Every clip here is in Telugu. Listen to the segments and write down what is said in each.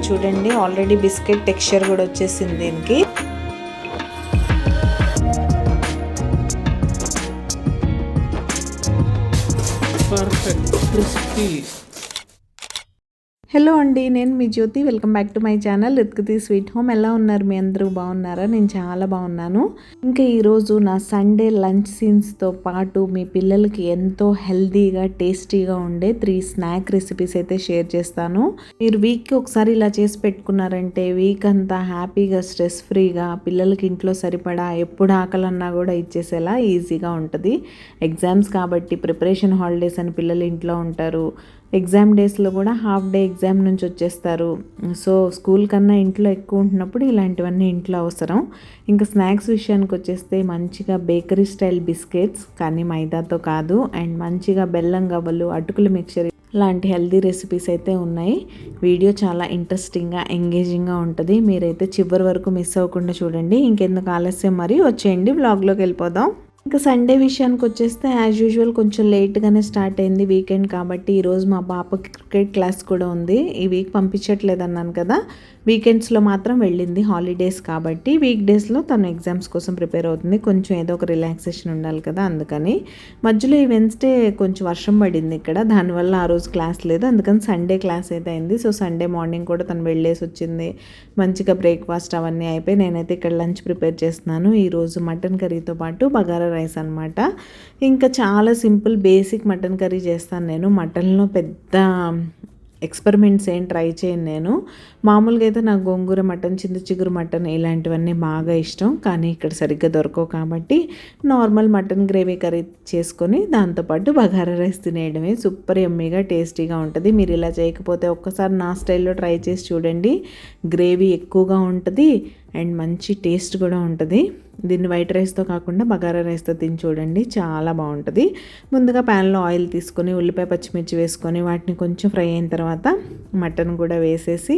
చూడండి ఆల్రెడీ బిస్కెట్ టెక్స్చర్ కూడా వచ్చేసింది దీనికి. Perfect crispy. హలో అండి, నేను మీ Jyothi. Welcome back to my channel రిత్కతి స్వీట్ హోమ్. ఎలా ఉన్నారు మీ అందరూ? బాగున్నారా? నేను చాలా బాగున్నాను. ఇంకా ఈరోజు నా సండే లంచ్ సీన్స్తో పాటు మీ పిల్లలకి ఎంతో హెల్తీగా టేస్టీగా ఉండే 3 స్నాక్ రెసిపీస్ అయితే షేర్ చేస్తాను. మీరు వీక్కి ఒకసారి ఇలా చేసి పెట్టుకున్నారంటే వీక్ అంతా హ్యాపీగా స్ట్రెస్ ఫ్రీగా పిల్లలకి ఇంట్లో సరిపడా ఎప్పుడు ఆకలన్నా కూడా ఇచ్చేసేలా ఈజీగా ఉంటుంది. ఎగ్జామ్స్ కాబట్టి ప్రిపరేషన్ హాలిడేస్ అని పిల్లలు ఇంట్లో ఉంటారు. ఎగ్జామ్ డేస్లో కూడా హాఫ్ డే ఎగ్జామ్ నుంచి వచ్చేస్తారు. సో స్కూల్ కన్నా ఇంట్లో ఎక్కువ ఉంటున్నప్పుడు ఇలాంటివన్నీ ఇంట్లో అవసరం. ఇంకా స్నాక్స్ విషయానికి వచ్చేస్తే మంచిగా బేకరీ స్టైల్ బిస్కెట్స్, కానీ మైదాతో కాదు, అండ్ మంచిగా బెల్లం గవ్వలు, అటుకుల మిక్చర్ లాంటి హెల్తీ రెసిపీస్ అయితే ఉన్నాయి. వీడియో చాలా ఇంట్రెస్టింగ్గా ఎంగేజింగ్గా ఉంటుంది. మీరైతే చివరి వరకు మిస్ అవ్వకుండా చూడండి. ఇంకెందుకు ఆలస్యం, మరి వచ్చేయండి వ్లాగ్లోకి వెళ్ళిపోదాం. ఇంకా సండే విషయానికి వచ్చేస్తే యాజ్ యూజువల్ కొంచెం లేట్గానే స్టార్ట్ అయింది, వీకెండ్ కాబట్టి. ఈరోజు మా పాపకి క్రికెట్ క్లాస్ కూడా ఉంది. ఈ వీక్ పంపించట్లేదు అన్నాను కదా, వీకెండ్స్లో మాత్రం వెళ్ళింది, హాలిడేస్ కాబట్టి. వీక్ డేస్లో తను ఎగ్జామ్స్ కోసం ప్రిపేర్ అవుతుంది. కొంచెం ఏదో ఒక రిలాక్సేషన్ ఉండాలి కదా, అందుకని. మధ్యలో ఈ వెన్స్డే కొంచెం వర్షం పడింది ఇక్కడ, దానివల్ల ఆ రోజు క్లాస్ లేదు. అందుకని సండే క్లాస్ అయితే అయింది. సో సండే మార్నింగ్ కూడా తను వెళ్ళేసి వచ్చింది. మంచిగా బ్రేక్ఫాస్ట్ అవన్నీ అయిపోయి నేనైతే ఇక్కడ లంచ్ ప్రిపేర్ చేస్తున్నాను. ఈరోజు మటన్ కర్రీతో పాటు బగారా రైస్ అనమాట. ఇంకా చాలా సింపుల్ బేసిక్ మటన్ కర్రీ చేస్తాను నేను. మటన్లో పెద్ద ఎక్స్పెరిమెంట్స్ ఏం ట్రై చేయను నేను. మామూలుగా అయితే నాకు గోంగూర మటన్, చింత చిగురు మటన్ ఇలాంటివన్నీ బాగా ఇష్టం, కానీ ఇక్కడ సరిగ్గా దొరకవు కాబట్టి నార్మల్ మటన్ గ్రేవీ కర్రీ చేసుకొని దాంతోపాటు బగారా రైస్ తినేయడమే. సూపర్ యమ్మీగా టేస్టీగా ఉంటుంది. మీరు ఇలా చేయకపోతే ఒక్కసారి నా స్టైల్లో ట్రై చేసి చూడండి. గ్రేవీ ఎక్కువగా ఉంటుంది అండ్ మంచి టేస్ట్ కూడా ఉంటుంది. దీన్ని వైట్ రైస్తో కాకుండా బగారా రైస్తో తిని చూడండి, చాలా బాగుంటుంది. ముందుగా ప్యాన్లో ఆయిల్ తీసుకొని ఉల్లిపాయ పచ్చిమిర్చి వేసుకొని వాటిని కొంచెం ఫ్రై అయిన తర్వాత మటన్ కూడా వేసేసి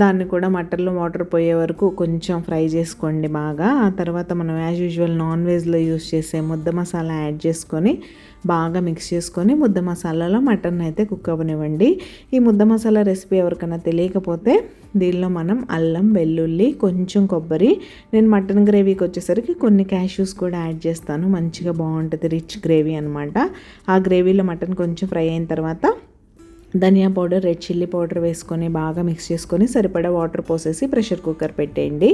దాన్ని కూడా మటన్లో వాటర్ పోయే వరకు కొంచెం ఫ్రై చేసుకోండి బాగా. ఆ తర్వాత మనం యాజ్ యూజువల్ నాన్ వెజ్లో యూస్ చేసే ముద్ద మసాలా యాడ్ చేసుకొని బాగా మిక్స్ చేసుకొని ముద్ద మసాలాలో మటన్ అయితే కుక్ అవ్వనివ్వండి. ఈ ముద్ద మసాలా రెసిపీ ఎవరికైనా తెలియకపోతే దీనిలో మనం అల్లం, వెల్లుల్లి, కొంచెం కొబ్బరి, నేను మటన్ గ్రేవీకి వచ్చేసరికి కొన్ని క్యాష్యూస్ కూడా యాడ్ చేస్తాను. మంచిగా బాగుంటుంది, రిచ్ గ్రేవీ అనమాట. ఆ గ్రేవీలో మటన్ కొంచెం ఫ్రై అయిన తర్వాత ధనియా పౌడర్, రెడ్ చిల్లీ పౌడర్ వేసుకొని బాగా మిక్స్ చేసుకొని సరిపడా వాటర్ పోసేసి ప్రెషర్ కుక్కర్ పెట్టేయండి.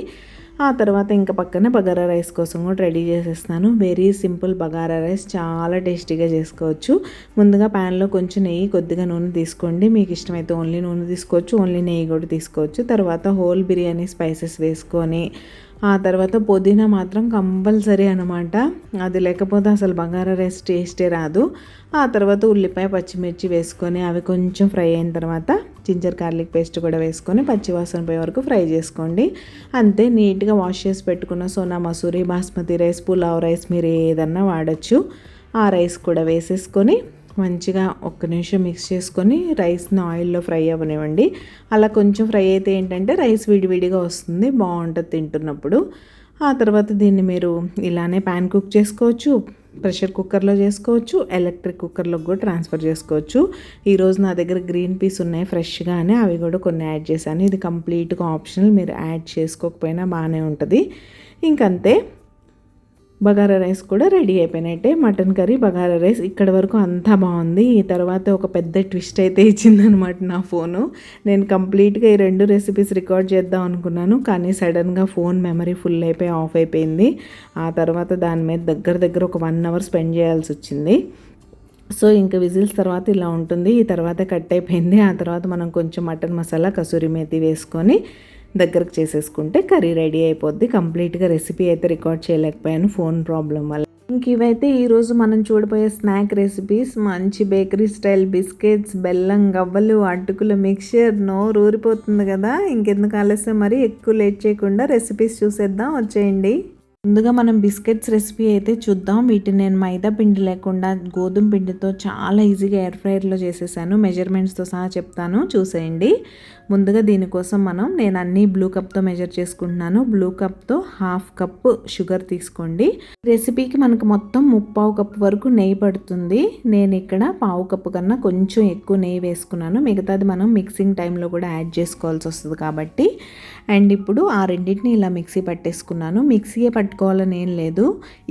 ఆ తర్వాత ఇంకా పక్కన బగారా రైస్ కోసం కూడా రెడీ చేసేస్తాను. వెరీ సింపుల్ బగారా రైస్, చాలా టేస్టీగా చేసుకోవచ్చు. ముందుగా ప్యాన్లో కొంచెం నెయ్యి, కొద్దిగా నూనె తీసుకోండి. మీకు ఇష్టమైతే ఓన్లీ నూనె తీసుకోవచ్చు, ఓన్లీ నెయ్యి కూడా తీసుకోవచ్చు. తర్వాత హోల్ బిర్యానీ స్పైసెస్ వేసుకొని ఆ తర్వాత పుదీనా మాత్రం కంపల్సరీ అనమాట. అది లేకపోతే అసలు బగారా రైస్ టేస్టే రాదు. ఆ తర్వాత ఉల్లిపాయ, పచ్చిమిర్చి వేసుకొని అవి కొంచెం ఫ్రై అయిన తర్వాత జింజర్ గార్లిక్ పేస్ట్ కూడా వేసుకొని పచ్చివాసన పోయే వరకు ఫ్రై చేసుకోండి. అంతే. నీట్గా వాష్ చేసి పెట్టుకున్న సోనా మసూరి, బాస్మతి రైస్, పులావ్ రైస్ మీరు ఏదన్నా వాడచ్చు. ఆ రైస్ కూడా వేసేసుకొని మంచిగా ఒక్క నిమిషం మిక్స్ చేసుకొని రైస్ని ఆయిల్లో ఫ్రై అవ్వనివ్వండి. అలా కొంచెం ఫ్రై అయితే ఏంటంటే రైస్ విడివిడిగా వస్తుంది, బాగుంటుంది తింటున్నప్పుడు. ఆ తర్వాత దీన్ని మీరు ఇలానే ప్యాన్ కుక్ చేసుకోవచ్చు, ప్రెషర్ కుక్కర్లో చేసుకోవచ్చు, ఎలక్ట్రిక్ కుక్కర్లోకి కూడా ట్రాన్స్ఫర్ చేసుకోవచ్చు. ఈరోజు నా దగ్గర గ్రీన్ పీస్ ఉన్నాయి ఫ్రెష్గానే, అవి కూడా కొన్ని యాడ్ చేశాను. ఇది కంప్లీట్గా ఆప్షనల్, మీరు యాడ్ చేసుకోకపోయినా బాగానే ఉంటుంది. ఇంకంతే, బగారా రైస్ కూడా రెడీ అయిపోయినట్టే. మటన్ కర్రీ, బగారా రైస్ ఇక్కడ వరకు అంతా బాగుంది. ఈ తర్వాత ఒక పెద్ద ట్విస్ట్ అయితే ఇచ్చిందనమాట నా ఫోను. నేను కంప్లీట్గా ఈ 2 రెసిపీస్ రికార్డ్ చేద్దాం అనుకున్నాను, కానీ సడన్గా ఫోన్ మెమరీ ఫుల్ అయిపోయి ఆఫ్ అయిపోయింది. ఆ తర్వాత దాని మీద దగ్గర ఒక 1 అవర్ స్పెండ్ చేయాల్సి వచ్చింది. సో ఇంకా విజిల్స్ తర్వాత ఇలా ఉంటుంది. ఈ తర్వాత కట్ అయిపోయింది. ఆ తర్వాత మనం కొంచెం మటన్ మసాలా, కసూరి మేతి వేసుకొని దగ్గరకు చేసేసుకుంటే కర్రీ రెడీ అయిపోద్ది. కంప్లీట్గా రెసిపీ అయితే రికార్డ్ చేయలేకపోయాను ఫోన్ ప్రాబ్లం వల్ల. ఇంక ఇవైతే ఈరోజు మనం చూడబోయే స్నాక్ రెసిపీస్. మంచి బేకరీ స్టైల్ బిస్కెట్స్, బెల్లం గవ్వలు, అటుకుల మిక్చర్. నోరు ఊరిపోతుంది కదా. ఇంకెందుకు ఆలస్యం, మరి ఎక్కువ లేట్ చేయకుండా రెసిపీస్ చూసేద్దాం, వచ్చేయండి. ముందుగా మనం బిస్కెట్స్ రెసిపీ అయితే చూద్దాం. వీటిని నేను మైదా పిండి లేకుండా గోధుమ పిండితో చాలా ఈజీగా ఎయిర్ ఫ్రైయర్లో చేసేసాను. మెజర్మెంట్స్తో సహా చెప్తాను, చూసేయండి. ముందుగా దీనికోసం నేను అన్నీ బ్లూ కప్తో మెజర్ చేసుకుంటున్నాను. బ్లూ కప్తో 1/2 కప్పు షుగర్ తీసుకోండి. రెసిపీకి మనకు మొత్తం 3/4 కప్పు వరకు నెయ్యి పడుతుంది. నేను ఇక్కడ 1/4 కప్పు కన్నా కొంచెం ఎక్కువ నెయ్యి వేసుకున్నాను. మిగతాది మనం మిక్సింగ్ టైంలో కూడా యాడ్ చేసుకోవాల్సి వస్తుంది కాబట్టి. అండ్ ఇప్పుడు ఆ రెండింటిని ఇలా మిక్సీ పట్టేసుకున్నాను. మిక్సీయే పట్టుకోవాలని ఏం లేదు.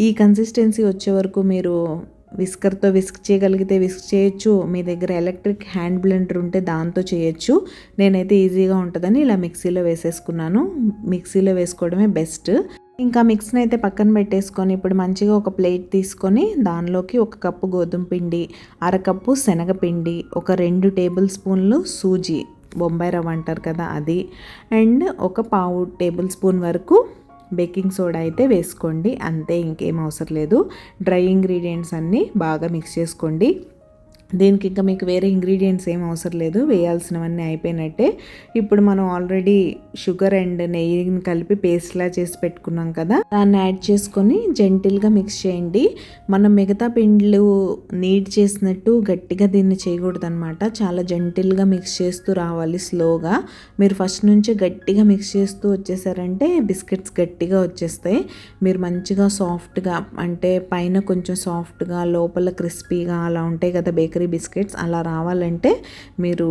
ఈ కన్సిస్టెన్సీ వచ్చే వరకు మీరు విస్కర్తో విస్క్ చేయగలిగితే విస్క్ చేయొచ్చు. మీ దగ్గర ఎలక్ట్రిక్ హ్యాండ్ బ్లెండర్ ఉంటే దాంతో చేయొచ్చు. నేనైతే ఈజీగా ఉంటుందని ఇలా మిక్సీలో వేసేసుకున్నాను. మిక్సీలో వేసుకోవడమే బెస్ట్. ఇంకా మిక్స్ని అయితే పక్కన పెట్టేసుకొని ఇప్పుడు మంచిగా ఒక ప్లేట్ తీసుకొని దానిలోకి 1 కప్పు గోధుమ పిండి, 1/2 కప్పు శనగపిండి, ఒక 2 టేబుల్ స్పూన్లు సూజీ, బొంబాయి రవ్వ అంటారు కదా అది, అండ్ ఒక 1/4 టేబుల్ స్పూన్ వరకు బేకింగ్ సోడా అయితే వేసుకోండి. అంతే, ఇంకేం అవసరం లేదు. డ్రై ఇంగ్రీడియంట్స్ అన్నీ బాగా మిక్స్ చేసుకోండి. దీనికి ఇంకా మీకు వేరే ఇంగ్రీడియంట్స్ ఏం అవసరం లేదు, వేయాల్సినవన్నీ అయిపోయినట్టే. ఇప్పుడు మనం ఆల్రెడీ షుగర్ అండ్ నెయ్యిని కలిపి పేస్ట్లా చేసి పెట్టుకున్నాం కదా, దాన్ని యాడ్ చేసుకొని జెంటిల్గా మిక్స్ చేయండి. మనం మిగతా పిండ్లు నీడ్ చేసినట్టు గట్టిగా దీన్ని చేయకూడదు అనమాట. చాలా జెంటిల్గా మిక్స్ చేస్తూ రావాలి, స్లోగా. మీరు ఫస్ట్ నుంచి గట్టిగా మిక్స్ చేస్తూ వచ్చేసారంటే బిస్కెట్స్ గట్టిగా వచ్చేస్తాయి. మీరు మంచిగా సాఫ్ట్గా, అంటే పైన కొంచెం సాఫ్ట్గా లోపల క్రిస్పీగా అలా ఉంటాయి కదా బేకరీ బిస్కెట్స్, అలా రావాలంటే మీరు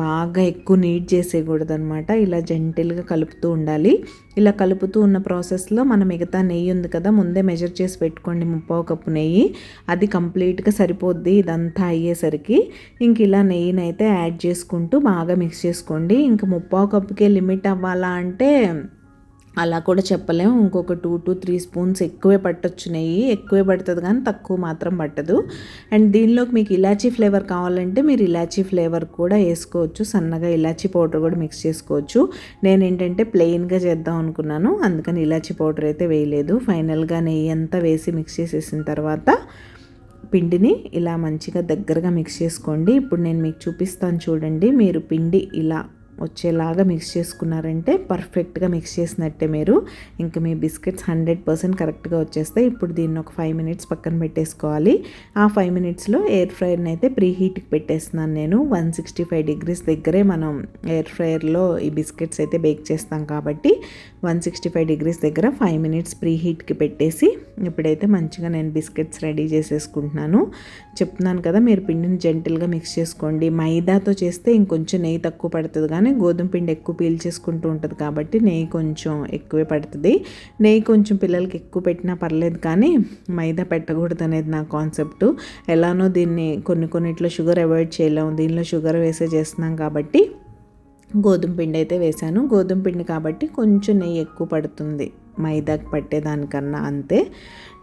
బాగా ఎక్కువ నీడ్ చేసేయకూడదు అనమాట. ఇలా జెంటిల్గా కలుపుతూ ఉండాలి. ఇలా కలుపుతూ ఉన్న ప్రాసెస్లో మన మిగతా నెయ్యి ఉంది కదా, ముందే మెజర్ చేసి పెట్టుకోండి 3/4 కప్పు నెయ్యి. అది కంప్లీట్గా సరిపోద్ది ఇదంతా అయ్యేసరికి. ఇంక ఇలా నెయ్యిని అయితే యాడ్ చేసుకుంటూ బాగా మిక్స్ చేసుకోండి. ఇంక 3/4 కప్పుకే లిమిట్ అవ్వాలా అంటే అలా కూడా చెప్పలేము. ఇంకొక 2 to 3 స్పూన్స్ ఎక్కువే పట్టొచ్చు. నెయ్యి ఎక్కువే పడుతుంది కానీ తక్కువ మాత్రం పట్టదు. అండ్ దీనిలోకి మీకు ఇలాచీ ఫ్లేవర్ కావాలంటే మీరు ఇలాచీ ఫ్లేవర్ కూడా వేసుకోవచ్చు. సన్నగా ఇలాచీ పౌడర్ కూడా మిక్స్ చేసుకోవచ్చు. నేను ఏంటంటే ప్లెయిన్గా చేద్దాం అనుకున్నాను, అందుకని ఇలాచీ పౌడర్ అయితే వేయలేదు. ఫైనల్గా నెయ్యి అంతా వేసి మిక్స్ చేసేసిన తర్వాత పిండిని ఇలా మంచిగా దగ్గరగా మిక్స్ చేసుకోండి. ఇప్పుడు నేను మీకు చూపిస్తాను చూడండి. మీరు పిండి ఇలా వచ్చేలాగా మిక్స్ చేసుకున్నారంటే పర్ఫెక్ట్గా మిక్స్ చేసినట్టే. మీరు ఇంకా మీ బిస్కెట్స్ 100% కరెక్ట్గా వచ్చేస్తాయి. ఇప్పుడు దీన్ని ఒక 5 minutes పక్కన పెట్టేసుకోవాలి. ఆ 5 minutesలో ఎయిర్ ఫ్రైయర్ని అయితే ప్రీ హీట్కి పెట్టేస్తున్నాను నేను. 165 degrees దగ్గరే మనం ఎయిర్ ఫ్రైయర్లో ఈ బిస్కెట్స్ అయితే బేక్ చేస్తాం కాబట్టి 165 degrees దగ్గర 5 minutes ప్రీ హీట్కి పెట్టేసి ఇప్పుడైతే మంచిగా నేను బిస్కెట్స్ రెడీ చేసేసుకుంటున్నాను. చెప్తున్నాను కదా, మీరు పిండిని జెంటిల్గా మిక్స్ చేసుకోండి. మైదాతో చేస్తే ఇంకొంచెం నెయ్యి తక్కువ పడుతుంది, కానీ గోధుమ పిండి ఎక్కువ పీల్చేసుకుంటూ ఉంటుంది కాబట్టి నెయ్యి కొంచెం ఎక్కువే పడుతుంది. నెయ్యి కొంచెం పిల్లలకి ఎక్కువ పెట్టినా పర్లేదు, కానీ మైదా పెట్టకూడదు అనేది నా కాన్సెప్ట్. ఎలానో దీన్ని కొన్నిట్లో షుగర్ అవాయిడ్ చేయలేము, దీనిలో షుగర్ వేసే చేస్తున్నాం కాబట్టి గోధుమ పిండి అయితే వేశాను. గోధుమ పిండి కాబట్టి కొంచెం నెయ్యి ఎక్కువ పడుతుంది మైదాకి పట్టేదానికన్నా, అంతే.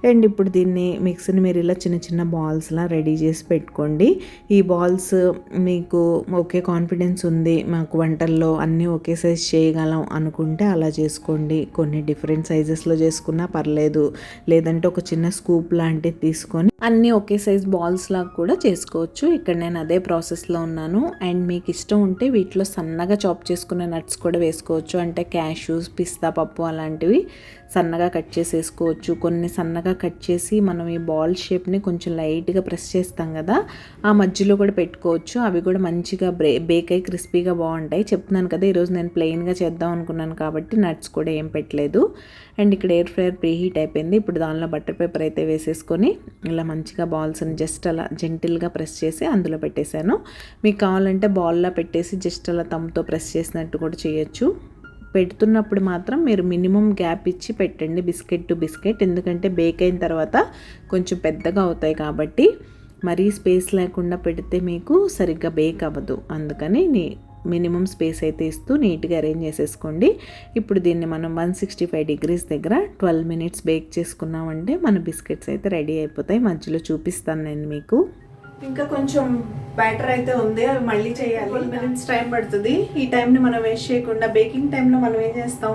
అండ్ ఇప్పుడు దీన్ని మిక్సీని మీరు ఇలా చిన్న చిన్న బాల్స్లా రెడీ చేసి పెట్టుకోండి. ఈ బాల్స్ మీకు ఓకే కాన్ఫిడెన్స్ ఉంది, మాకు వంటల్లో అన్నీ ఒకే సైజ్ చేయగలం అనుకుంటే అలా చేసుకోండి. కొన్ని డిఫరెంట్ సైజెస్లో చేసుకున్నా పర్లేదు. లేదంటే ఒక చిన్న స్కూప్ లాంటిది తీసుకొని అన్నీ ఒకే సైజ్ బాల్స్ లాగా కూడా చేసుకోవచ్చు. ఇక్కడ నేను అదే ప్రాసెస్లో ఉన్నాను. అండ్ మీకు ఇష్టం ఉంటే వీటిలో సన్నగా చాప్ చేసుకునే నట్స్ కూడా వేసుకోవచ్చు. అంటే క్యాష్యూస్, పిస్తా పప్పు అలాంటివి సన్నగా కట్ చేసి వేసుకోవచ్చు. కొన్ని సన్నగా కట్ చేసి మనం ఈ బాల్ షేప్ని కొంచెం లైట్గా ప్రెస్ చేస్తాం కదా, ఆ మధ్యలో కూడా పెట్టుకోవచ్చు. అవి కూడా మంచిగా బేక్ అయ్యి క్రిస్పీగా బాగుంటాయి. చెప్తున్నాను కదా, ఈరోజు నేను ప్లెయిన్గా చేద్దాం అనుకున్నాను కాబట్టి నట్స్ కూడా ఏం పెట్టలేదు. అండ్ ఇక్కడ ఎయిర్ ఫ్రైయర్ ప్రీ హీట్ అయిపోయింది. ఇప్పుడు దానిలో బటర్ పేపర్ అయితే వేసేసుకొని ఇలా మంచిగా బాల్స్ని జస్ట్ అలా జెంటిల్గా ప్రెస్ చేసి అందులో పెట్టేశాను. మీకు కావాలంటే బాల్లా పెట్టేసి జస్ట్ అలా తమ్తో ప్రెస్ చేసినట్టు కూడా చేయొచ్చు. పెడుతున్నప్పుడు మాత్రం మీరు మినిమం గ్యాప్ ఇచ్చి పెట్టండి బిస్కెట్ టు బిస్కెట్, ఎందుకంటే బేక్ అయిన తర్వాత కొంచెం పెద్దగా అవుతాయి కాబట్టి. మరీ స్పేస్ లేకుండా పెడితే మీకు సరిగ్గా బేక్ అవ్వదు, అందుకని మినిమం స్పేస్ అయితే ఇస్తూ నీట్గా అరేంజ్ చేసేసుకోండి. ఇప్పుడు దీన్ని మనం 165 degrees దగ్గర 12 minutes బేక్ చేసుకున్నామంటే మన బిస్కెట్స్ అయితే రెడీ అయిపోతాయి. మధ్యలో చూపిస్తాను నేను మీకు. ఇంకా కొంచెం బ్యాటర్ అయితే ఉంది, అవి మళ్ళీ చేయాలి. 12 minutes టైం పడుతుంది. ఈ టైంని మనం వేస్ట్ చేయకుండా బేకింగ్ టైంలో మనం ఏం చేస్తాం,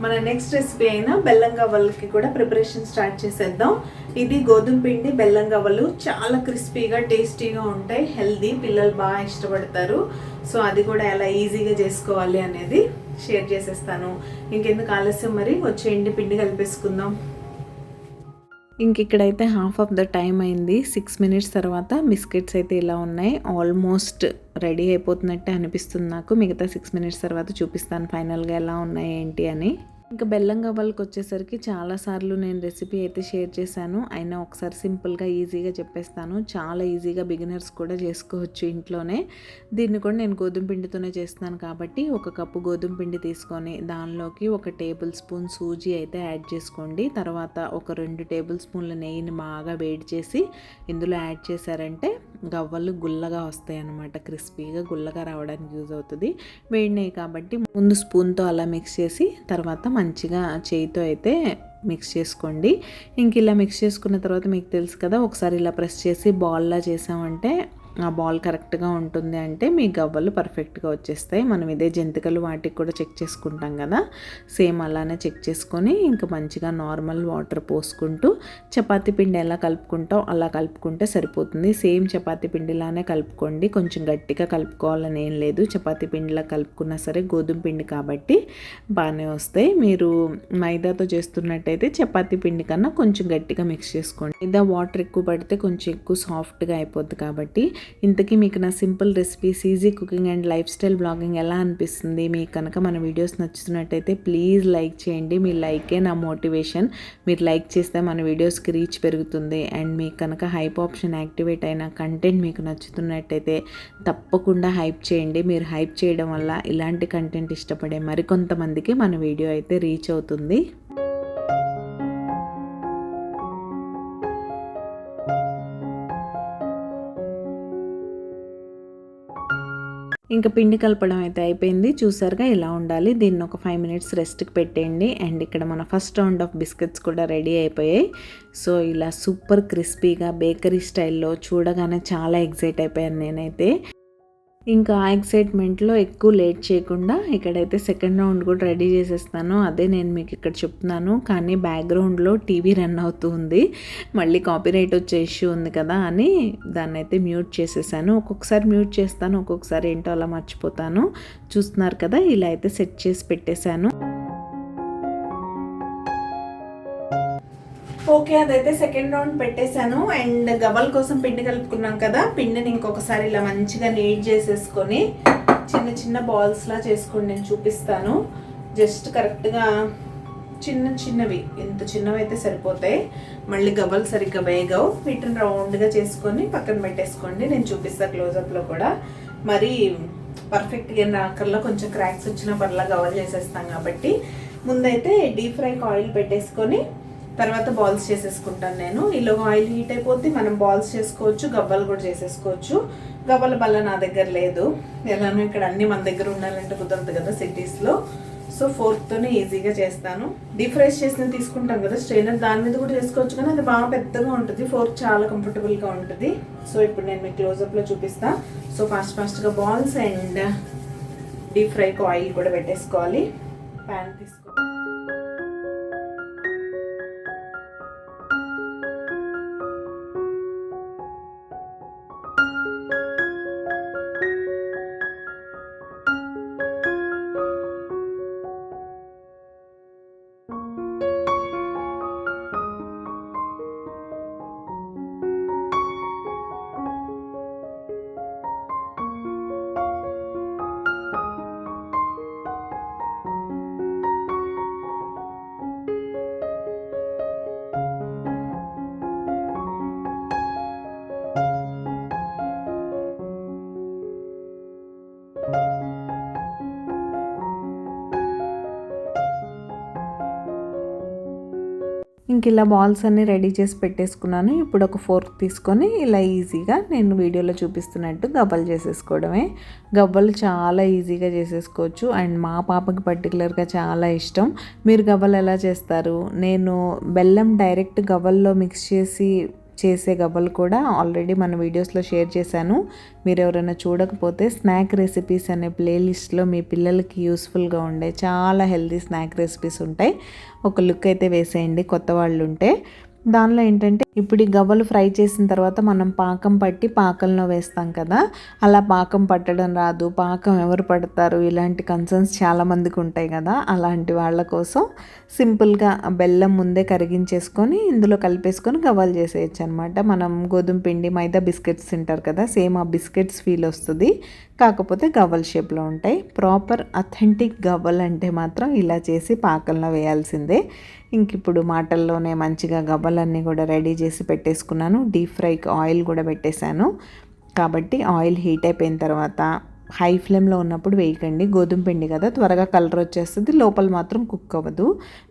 మన నెక్స్ట్ రెసిపీ అయిన బెల్లం గవ్వలకి కూడా ప్రిపరేషన్ స్టార్ట్ చేసేద్దాం. ఇది గోధుమ పిండి బెల్లం గవ్వలు, చాలా క్రిస్పీగా టేస్టీగా ఉంటాయి, హెల్దీ, పిల్లలు బాగా ఇష్టపడతారు. సో అది కూడా ఎలా ఈజీగా చేసుకోవాలి అనేది షేర్ చేసేస్తాను. ఇంకెందుకు ఆలస్యం, మరి వచ్చేయండి పిండి కలిపేసుకుందాం. ఇంక ఇక్కడైతే హాఫ్ ఆఫ్ ద టైం అయింది. 6 మినిట్స్ తర్వాత బిస్కెట్స్ అయితే ఇలా ఉన్నాయి. ఆల్మోస్ట్ రెడీ అయిపోతున్నట్టే అనిపిస్తుంది నాకు. మిగతా 6 మినిట్స్ తర్వాత చూపిస్తాను ఫైనల్గా ఎలా ఉన్నాయి ఏంటి అని. ఇంకా బెల్లం గవ్వలకి వచ్చేసరికి చాలాసార్లు నేను రెసిపీ అయితే షేర్ చేశాను. అయినా ఒకసారి సింపుల్గా ఈజీగా చెప్పేస్తాను. చాలా ఈజీగా బిగినర్స్ కూడా చేసుకోవచ్చు ఇంట్లోనే. దీన్ని కూడా నేను గోధుమ పిండితోనే చేస్తున్నాను కాబట్టి 1 కప్పు గోధుమ పిండి తీసుకొని దానిలోకి 1 టేబుల్ స్పూన్ సూజీ అయితే యాడ్ చేసుకోండి. తర్వాత ఒక 2 టేబుల్ స్పూన్ల నెయ్యిని బాగా వేడి చేసి ఇందులో యాడ్ చేశారంటే గవ్వలు గుల్లగా వస్తాయి అన్నమాట. క్రిస్పీగా గుల్లగా రావడానికి యూజ్ అవుతుంది. వేడి నెయ్యి కాబట్టి ముందు స్పూన్తో అలా మిక్స్ చేసి తర్వాత మంచిగా చేయితో అయితే మిక్స్ చేసుకోండి. ఇంక ఇలా మిక్స్ చేసుకున్న తర్వాత మీకు తెలుసు కదా, ఒకసారి ఇలా ప్రెస్ చేసి బాల్లా చేసామంటే ఆ బాల్ కరెక్ట్గా ఉంటుంది అంటే మీ గవ్వలు పర్ఫెక్ట్గా వచ్చేస్తాయి. మనం ఇదే జంతికలు వాటికి కూడా చెక్ చేసుకుంటాం కదా, సేమ్ అలానే చెక్ చేసుకొని ఇంకా మంచిగా నార్మల్ వాటర్ పోసుకుంటూ చపాతీ పిండి ఎలా కలుపుకుంటాం అలా కలుపుకుంటే సరిపోతుంది. సేమ్ చపాతీ పిండిలానే కలుపుకోండి. కొంచెం గట్టిగా కలుపుకోవాలని ఏం లేదు. చపాతీ పిండిలా కలుపుకున్నా సరే గోధుమ పిండి కాబట్టి బాగానే వస్తాయి. మీరు మైదాతో చేస్తున్నట్టయితే చపాతీ పిండి కన్నా కొంచెం గట్టిగా మిక్స్ చేసుకోండి. మైదా వాటర్ ఎక్కువ పడితే కొంచెం ఎక్కువ సాఫ్ట్గా అయిపోద్ది కాబట్టి. ఇంతకీ మీకు నా simple recipes, easy cooking and life style blogging ఎలా అనిపిస్తుంది? మీకు కనుక మన వీడియోస్ నచ్చుతున్నట్టయితే ప్లీజ్ లైక్ చేయండి. మీ లైకే నా మోటివేషన్. మీరు లైక్ చేస్తే మన వీడియోస్కి రీచ్ పెరుగుతుంది. అండ్ మీకు కనుక హైప్ ఆప్షన్ యాక్టివేట్ అయిన కంటెంట్ మీకు నచ్చుతున్నట్టయితే తప్పకుండా హైప్ చేయండి. మీరు హైప్ చేయడం వల్ల ఇలాంటి కంటెంట్ ఇష్టపడే మరికొంతమందికి మన వీడియో అయితే రీచ్ అవుతుంది. ఇంకా పిండి కలపడం అయితే అయిపోయింది. చూసారుగా ఇలా ఉండాలి. దీన్ని ఒక 5 మినిట్స్ రెస్ట్కి పెట్టేయండి. అండ్ ఇక్కడ మన ఫస్ట్ రౌండ్ ఆఫ్ బిస్కెట్స్ కూడా రెడీ అయిపోయాయి. సో ఇలా సూపర్ క్రిస్పీగా బేకరీ స్టైల్లో చూడగానే చాలా ఎక్సైట్ అయిపోయాను నేనైతే. ఇంకా ఆ ఎక్సైట్మెంట్లో ఎక్కువ లేట్ చేయకుండా ఇక్కడైతే సెకండ్ రౌండ్ కూడా రెడీ చేసేస్తాను. అదే నేను మీకు ఇక్కడ చెప్తున్నాను. కానీ బ్యాక్గ్రౌండ్లో టీవీ రన్ అవుతూ ఉంది. మళ్ళీ కాపీరైట్ వచ్చే ఇష్యూ ఉంది కదా అని దాన్ని అయితే మ్యూట్ చేసేసాను. ఒక్కొక్కసారి మ్యూట్ చేస్తాను, ఒక్కొక్కసారి ఏంటో అలా మర్చిపోతాను. చూస్తున్నారు కదా, ఇలా అయితే సెట్ చేసి పెట్టేశాను. ఓకే, అదైతే సెకండ్ రౌండ్ పెట్టేశాను. అండ్ గవ్వల కోసం పిండి కలుపుకున్నాం కదా, పిండిని ఇంకొకసారి ఇలా మంచిగా నీట్ చేసేసుకొని చిన్న చిన్న బాల్స్లా చేసుకొని నేను చూపిస్తాను. జస్ట్ కరెక్ట్గా చిన్నవి, ఇంత చిన్నవి అయితే సరిపోతాయి. మళ్ళీ గవ్వలు సరిగ్గా వేగవు. వీటిని రౌండ్గా చేసుకొని పక్కన పెట్టేసుకోండి. నేను చూపిస్తాను క్లోజప్లో కూడా. మరి పర్ఫెక్ట్గా ఏం రాకర్లో కొంచెం క్రాక్స్ వచ్చినా పర్లా గవ్వలు చేసేస్తాం కాబట్టి ముందైతే డీప్ ఫ్రైకి ఆయిల్ పెట్టేసుకొని తర్వాత బాల్స్ చేసేసుకుంటాను నేను. ఈలోగా ఆయిల్ హీట్ అయిపోద్ది, మనం బాల్స్ చేసుకోవచ్చు, గవ్వలు కూడా చేసేసుకోవచ్చు. గవ్వల బల్ల నా దగ్గర లేదు. ఎలానో ఇక్కడ అన్నీ మన దగ్గర ఉండాలంటే కుదరదు కదా సిటీస్లో. సో ఫోర్క్తోనే ఈజీగా చేస్తాను. డీప్ ఫ్రైస్ చేసిన తీసుకుంటాం కదా స్ట్రైనర్, దాని మీద కూడా చేసుకోవచ్చు. కానీ అది బాగా పెద్దగా ఉంటుంది. ఫోర్క్ చాలా కంఫర్టబుల్గా ఉంటుంది. సో ఇప్పుడు నేను మీకు క్లోజప్లో చూపిస్తాను. సో ఫాస్ట్గా బాల్స్ అండ్ డీప్ ఫ్రైకి ఆయిల్ కూడా పెట్టేసుకోవాలి. ప్యాన్ తీసుకో. ఇంక ఇలా బాల్స్ అన్నీ రెడీ చేసి పెట్టేసుకున్నాను. ఇప్పుడు ఒక ఫోర్క్ తీసుకొని ఇలా ఈజీగా నేను వీడియోలో చూపిస్తున్నట్టు గవ్వలు చేసేసుకోవడమే. గవ్వలు చాలా ఈజీగా చేసేసుకోవచ్చు. అండ్ మా పాపకి పర్టికులర్గా చాలా ఇష్టం. మీరు గవ్వలు ఎలా చేస్తారు? నేను బెల్లం డైరెక్ట్ గవ్వల్లో మిక్స్ చేసే గవ్వలు కూడా ఆల్రెడీ మన వీడియోస్లో షేర్ చేశాను. మీరు ఎవరైనా చూడకపోతే స్నాక్ రెసిపీస్ అనే ప్లేలిస్ట్లో మీ పిల్లలకి యూస్ఫుల్గా ఉండే చాలా హెల్తీ స్నాక్ రెసిపీస్ ఉంటాయి. ఒక లుక్ అయితే వేసేయండి కొత్త వాళ్ళు ఉంటే. దానిలో ఏంటంటే ఇప్పుడు ఈ గవ్వలు ఫ్రై చేసిన తర్వాత మనం పాకం పట్టి పాకంలో వేస్తాం కదా, అలా పాకం పట్టడం రాదు, పాకం ఎవరు పడతారు, ఇలాంటి కన్సర్న్స్ చాలామందికి ఉంటాయి కదా. అలాంటి వాళ్ళ కోసం సింపుల్గా బెల్లం ముందే కరిగించేసుకొని ఇందులో కలిపేసుకొని గవ్వలు చేసేయచ్చు అనమాట. మనం గోధుమ పిండి మైదా బిస్కెట్స్ తింటారు కదా, సేమ్ ఆ బిస్కెట్స్ ఫీల్ వస్తుంది, కాకపోతే గవ్వల షేప్లో ఉంటాయి. ప్రాపర్ అథెంటిక్ గవ్వలు అంటే మాత్రం ఇలా చేసి పాకంలో వేయాల్సిందే. ఇంక ఇప్పుడు మాటల్లోనే మంచిగా గవ్వలన్నీ కూడా రెడీ చేసి పెట్టేసుకున్నాను. డీప్ ఫ్రైకి ఆయిల్ కూడా పెట్టేశాను. కాబట్టి ఆయిల్ హీట్ అయిపోయిన తర్వాత హై ఫ్లేమ్లో ఉన్నప్పుడు వేయకండి, గోధుమ పిండి కదా త్వరగా కలర్ వచ్చేస్తుంది, లోపల మాత్రం కుక్ అవ్వదు.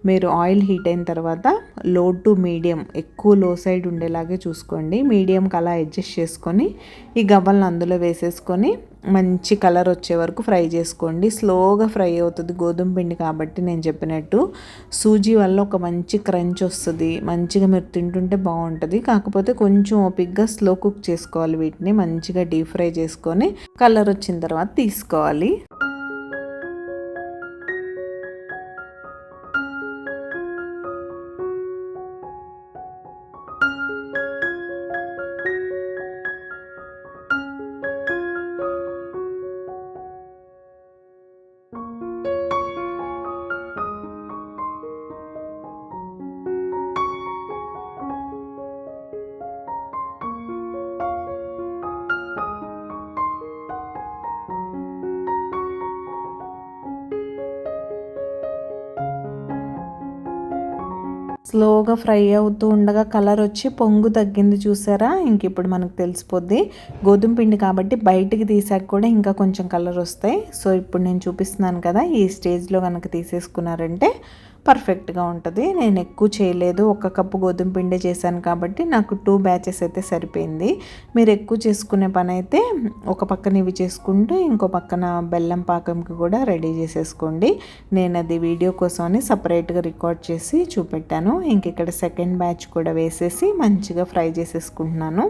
మీరు ఆయిల్ హీట్ అయిన తర్వాత లో టు మీడియం, ఎక్కువ లో సైడ్ ఉండేలాగే చూసుకోండి. మీడియంకి అలా అడ్జస్ట్ చేసుకొని ఈ గవ్వలను అందులో వేసేసుకొని మంచి కలర్ వచ్చే వరకు ఫ్రై చేసుకోండి. స్లోగా ఫ్రై అవుతుంది, గోధుమ పిండి కాబట్టి నేను చెప్పినట్టు. సూజీ వల్ల ఒక మంచి క్రంచ్ వస్తుంది, మంచిగా మీరు తింటుంటే బాగుంటుంది. కాకపోతే కొంచెం ఓపిక్గా స్లో కుక్ చేసుకోవాలి, వీటిని మంచిగా డీప్ ఫ్రై చేసుకొని కలర్ వచ్చిన తర్వాత తీసుకోవాలి. స్లోగా ఫ్రై అవుతూ ఉండగా కలర్ వచ్చి పొంగు తగ్గింది చూసారా. ఇంక ఇప్పుడు మనకు తెలిసిపోద్ది, గోధుమ పిండి కాబట్టి బయటికి తీసాక కూడా ఇంకా కొంచెం కలర్ వస్తాయి. సో ఇప్పుడు నేను చూపిస్తున్నాను కదా, ఈ స్టేజ్లో కనుక తీసేసుకున్నారంటే పర్ఫెక్ట్గా ఉంటుంది. నేను ఎక్కువ చేయలేదు, 1 కప్పు గోధుమ పిండి చేశాను కాబట్టి నాకు 2 బ్యాచెస్ అయితే సరిపోయింది. మీరు ఎక్కువ చేసుకునే పని అయితే ఒక పక్కన ఇవి చేసుకుంటూ ఇంకో పక్కన బెల్లం పాకంకి కూడా రెడీ చేసేసుకోండి. నేను అది వీడియో కోసమని సపరేట్గా రికార్డ్ చేసి చూపెట్టాను. ఇంక ఇక్కడ సెకండ్ బ్యాచ్ కూడా వేసేసి మంచిగా ఫ్రై చేసేసుకుంటున్నాను.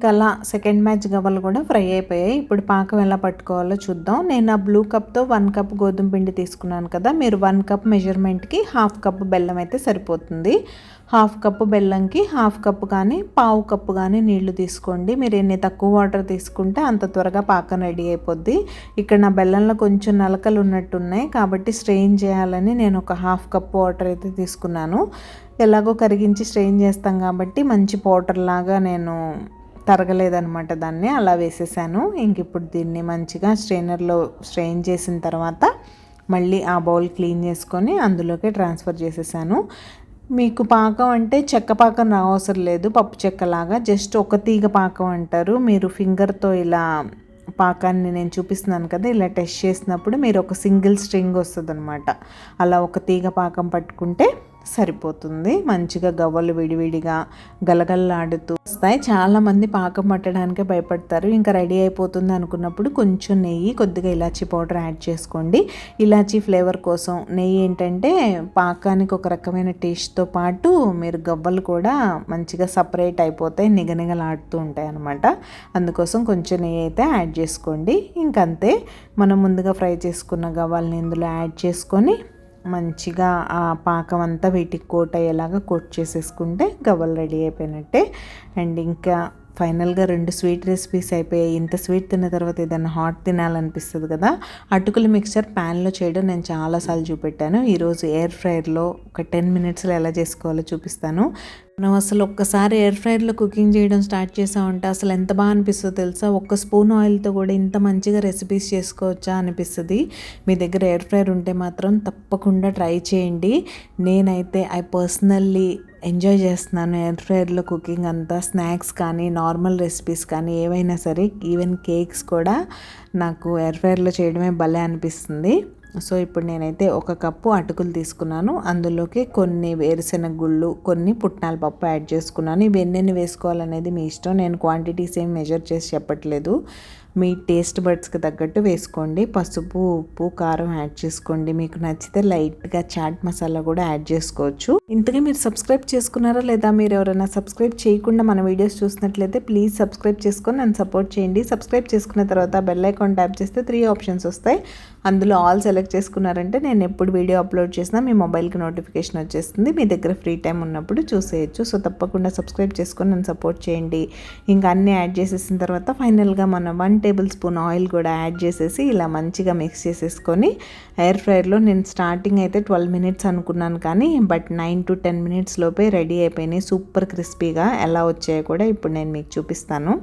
అలా సెకండ్ బ్యాచ్ గవ్వలు కూడా ఫ్రై అయిపోయాయి. ఇప్పుడు పాకం ఎలా పట్టుకోవాలో చూద్దాం. నేను ఆ బ్లూ కప్తో 1 కప్ గోధుమ పిండి తీసుకున్నాను కదా, మీరు 1 కప్ మెజర్మెంట్కి 1/2 కప్ బెల్లం అయితే సరిపోతుంది. 1/2 కప్పు బెల్లంకి 1/2 కప్పు కానీ 1/4 కప్పు కానీ నీళ్లు తీసుకోండి. మీరు ఎన్ని తక్కువ వాటర్ తీసుకుంటే అంత త్వరగా పాకం రెడీ అయిపోద్ది. ఇక్కడ నా బెల్లంలో కొంచెం నలకలు ఉన్నట్టున్నాయి కాబట్టి స్ట్రెయిన్ చేయాలని నేను ఒక 1/2 కప్పు వాటర్ అయితే తీసుకున్నాను. ఎలాగో కరిగించి స్ట్రెయిన్ చేస్తాం కాబట్టి మంచి పౌడర్ లాగా నేను తరగలేదనమాట, దాన్ని అలా వేసేసాను. ఇంక ఇప్పుడు దీన్ని మంచిగా స్ట్రెయినర్లో స్ట్రెయిన్ చేసిన తర్వాత మళ్ళీ ఆ బౌల్ క్లీన్ చేసుకొని అందులోకి ట్రాన్స్ఫర్ చేసేసాను. మీకు పాకం అంటే చెక్క పాకం రావసరం లేదు, పప్పు చెక్కలాగా జస్ట్ ఒక తీగ పాకం అంటారు. మీరు ఫింగర్తో ఇలా పాకాన్ని నేను చూపిస్తున్నాను కదా, ఇలా టెస్ట్ చేసినప్పుడు మీరు ఒక సింగిల్ స్ట్రింగ్ వస్తుంది అనమాట, అలా ఒక తీగ పాకం పట్టుకుంటే సరిపోతుంది. మంచిగా గవ్వలు విడివిడిగా గలగల్లాడుతూ వస్తాయి. చాలామంది పాకం పట్టడానికే భయపడతారు. ఇంకా రెడీ అయిపోతుంది అనుకున్నప్పుడు కొంచెం నెయ్యి, కొద్దిగా ఇలాచీ పౌడర్ యాడ్ చేసుకోండి. ఇలాచీ ఫ్లేవర్ కోసం. నెయ్యి ఏంటంటే పాకానికి ఒక రకమైన టేస్ట్తో పాటు మీరు గవ్వలు కూడా మంచిగా సపరేట్ అయిపోతాయి, నిగనిగలాడుతూ ఉంటాయి అన్నమాట. అందుకోసం కొంచెం నెయ్యి అయితే యాడ్ చేసుకోండి. ఇంకంతే, మనం ముందుగా ఫ్రై చేసుకున్న గవ్వల్ని ఇందులో యాడ్ చేసుకొని మంచిగా ఆ పాకం అంతా వీటికి కోట్ అయ్యేలాగా కోట్ చేసేసుకుంటే గవ్వలు రెడీ అయిపోయినట్టే. అండ్ ఇంకా ఫైనల్గా 2 స్వీట్ రెసిపీస్ అయిపోయాయి. ఇంత స్వీట్ తిన్న తర్వాత ఏదైనా హాట్ తినాలనిపిస్తుంది కదా. అటుకుల మిక్చర్ ప్యాన్లో చేయడం నేను చాలాసార్లు చూపెట్టాను. ఈరోజు ఎయిర్ ఫ్రైర్లో ఒక 10 మినిట్స్లో ఎలా చేసుకోవాలో చూపిస్తాను. మనం అసలు ఒక్కసారి ఎయిర్ ఫ్రైర్లో కుకింగ్ చేయడం స్టార్ట్ చేసామంటే అసలు ఎంత బాగా అనిపిస్తుందో తెలుసా. 1 స్పూన్ ఆయిల్తో కూడా ఇంత మంచిగా రెసిపీస్ చేసుకోవచ్చా అనిపిస్తుంది. మీ దగ్గర ఎయిర్ ఫ్రైర్ ఉంటే మాత్రం తప్పకుండా ట్రై చేయండి. నేనైతే పర్సనల్లీ ఎంజాయ్ చేస్తున్నాను ఎయిర్ ఫ్రైర్లో కుకింగ్ అంతా. స్నాక్స్ కానీ నార్మల్ రెసిపీస్ కానీ ఏవైనా సరే, ఈవెన్ కేక్స్ కూడా నాకు ఎయిర్ ఫ్రైర్లో చేయడమే భలే అనిపిస్తుంది. సో ఇప్పుడు నేనైతే 1 కప్పు అటుకులు తీసుకున్నాను. అందులోకి కొన్ని వేరుశెనగ గుళ్ళు, కొన్ని పుట్నాల పప్పు యాడ్ చేసుకున్నాను. ఇవి ఎన్నెన్ని వేసుకోవాలనేది మీ ఇష్టం, నేను క్వాంటిటీస్ ఏం మెజర్ చేసి చెప్పట్లేదు. మీ టేస్ట్ బడ్స్కి తగ్గట్టు వేసుకోండి. పసుపు, ఉప్పు, కారం యాడ్ చేసుకోండి. మీకు నచ్చితే లైట్గా చాట్ మసాలా కూడా యాడ్ చేసుకోవచ్చు. ఇంతకీ మీరు సబ్స్క్రైబ్ చేసుకున్నారా లేదా? మీరు ఎవరైనా సబ్స్క్రైబ్ చేయకుండా మన వీడియోస్ చూసినట్లయితే ప్లీజ్ సబ్స్క్రైబ్ చేసుకొని నన్ను సపోర్ట్ చేయండి. సబ్స్క్రైబ్ చేసుకున్న తర్వాత బెల్ ఐకాన్ ట్యాప్ చేస్తే 3 ఆప్షన్స్ వస్తాయి. అందులో ఆల్ సెలెక్ట్ చేసుకున్నారంటే నేను ఎప్పుడు వీడియో అప్లోడ్ చేసినా మీ మొబైల్కి నోటిఫికేషన్ వచ్చేస్తుంది. మీ దగ్గర ఫ్రీ టైం ఉన్నప్పుడు చూసేయచ్చు. సో తప్పకుండా సబ్స్క్రైబ్ చేసుకొని నన్ను సపోర్ట్ చేయండి. ఇంకా అన్నీ యాడ్ చేసేసిన తర్వాత ఫైనల్గా మనం 1 టేబుల్ స్పూన్ ఆయిల్ కూడా యాడ్ చేసేసి ఇలా మంచిగా మిక్స్ చేసేసుకొని ఎయిర్ ఫ్రైయర్లో నేను స్టార్టింగ్ అయితే 12 మినిట్స్ అనుకున్నాను, కానీ బట్ 9 to 10 మినిట్స్ లోపే రెడీ అయిపోయినాయి. సూపర్ క్రిస్పీగా ఎలా వచ్చాయో కూడా ఇప్పుడు నేను మీకు చూపిస్తాను.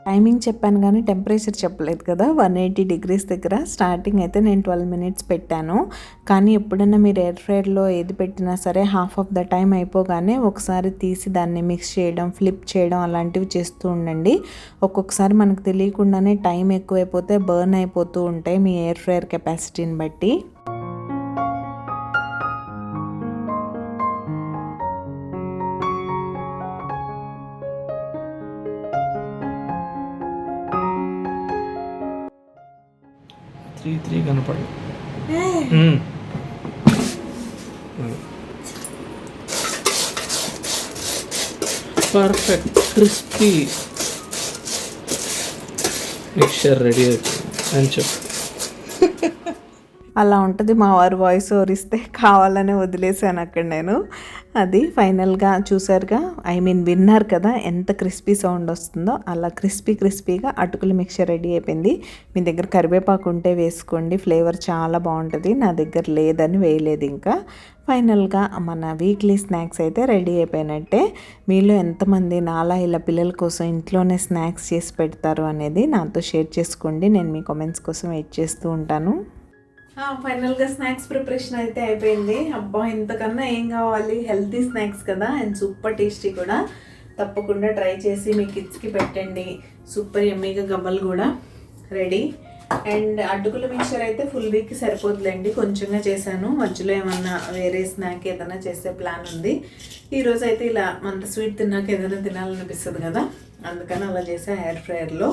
టైమింగ్ చెప్పాను కానీ టెంపరేచర్ చెప్పలేదు కదా. 180 degrees దగ్గర స్టార్టింగ్ అయితే నేను 12 మినిట్స్ పెట్టాను. కానీ ఎప్పుడైనా మీరు ఎయిర్ ఫ్రైయర్లో ఏది పెట్టినా సరే హాఫ్ ఆఫ్ ద టైం అయిపోగానే ఒకసారి తీసి దాన్ని మిక్స్ చేయడం, ఫ్లిప్ చేయడం అలాంటివి చేస్తూ ఉండండి. ఒక్కొక్కసారి మనకు తెలియకుండానే టైం ఎక్కువైపోతే బర్న్ అయిపోతూ ఉంటాయి మీ ఎయిర్ ఫ్రైయర్ కెపాసిటీని బట్టి. త్రీ కనపడు. పర్ఫెక్ట్ క్రిస్పీ మిక్చర్ రెడీ అవుతుంది అని చెప్పు. అలా ఉంటుంది. మా వారు వాయిస్ ఓవర్ ఇస్తే కావాలనే వదిలేసాను అక్కడ నేను. అది ఫైనల్గా చూసారుగా, విన్నారు కదా ఎంత క్రిస్పీ సౌండ్ వస్తుందో. అలా క్రిస్పీగా అటుకుల మిక్చర్ రెడీ అయిపోయింది. మీ దగ్గర కరివేపాకు ఉంటే వేసుకోండి, ఫ్లేవర్ చాలా బాగుంటుంది. నా దగ్గర లేదని వేయలేదు. ఇంకా ఫైనల్గా మన వీక్లీ స్నాక్స్ అయితే రెడీ అయిపోయినట్టే. మీలో ఎంతమంది నాలా ఇలా పిల్లల కోసం ఇంట్లోనే స్నాక్స్ చేసి పెడతారు అనేది నాతో షేర్ చేసుకోండి. నేను మీ కామెంట్స్ కోసం వెయిట్ చేస్తూ ఉంటాను. ఫైనల్గా స్నాక్స్ ప్రిపరేషన్ అయితే అయిపోయింది. అబ్బా, ఇంతకన్నా ఏం కావాలి? హెల్తీ స్నాక్స్ కదా, అండ్ సూపర్ టేస్టీ కూడా. తప్పకుండా ట్రై చేసి మీ కిడ్స్కి పెట్టండి. సూపర్ యమ్మీగా గవ్వలు కూడా రెడీ. అండ్ అటుకుల మిక్చర్ అయితే ఫుల్ వీక్కి సరిపోతుందండి, కొంచెంగా చేశాను. మధ్యలో ఏమన్నా వేరే స్నాక్ ఏదైనా చేసే ప్లాన్ ఉంది. ఈరోజు అయితే ఇలా అంత స్వీట్ తిన్నాక ఏదైనా తినాలనిపిస్తుంది కదా, అందుకని అలా చేసా ఎయిర్ ఫ్రైయర్లో.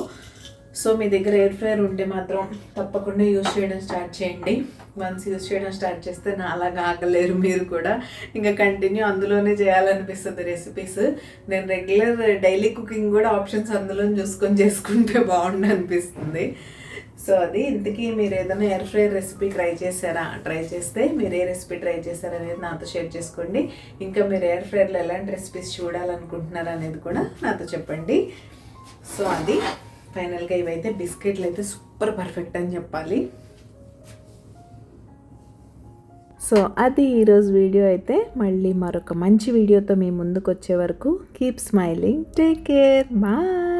సో మీ దగ్గర ఎయిర్ ఫ్రైయర్ ఉంటే మాత్రం తప్పకుండా యూజ్ చేయడం స్టార్ట్ చేయండి. వన్స్ యూజ్ చేయడం స్టార్ట్ చేస్తే నా అలాగా ఆగలేరు మీరు కూడా. ఇంకా కంటిన్యూ అందులోనే చేయాలనిపిస్తుంది రెసిపీస్. నేను రెగ్యులర్ డైలీ కుకింగ్ కూడా ఆప్షన్స్ అందులో చూసుకొని చేసుకుంటే బాగుండు అనిపిస్తుంది. సో అది ఇంతకీ మీరు ఏదైనా ఎయిర్ ఫ్రైయర్ రెసిపీ ట్రై చేశారా? ట్రై చేస్తే మీరు ఏ రెసిపీ ట్రై చేశారనేది నాతో షేర్ చేసుకోండి. ఇంకా మీరు ఎయిర్ ఫ్రైయర్లో ఎలాంటి రెసిపీస్ చూడాలనుకుంటున్నారు అనేది కూడా నాతో చెప్పండి. సో అది ఫైనల్గా ఇవైతే బిస్కెట్లు అయితే సూపర్ పర్ఫెక్ట్ అని చెప్పాలి. సో అది ఈరోజు వీడియో అయితే. మళ్ళీ మరొక మంచి వీడియోతో మీ ముందుకు వచ్చే వరకు keep smiling, take care, bye.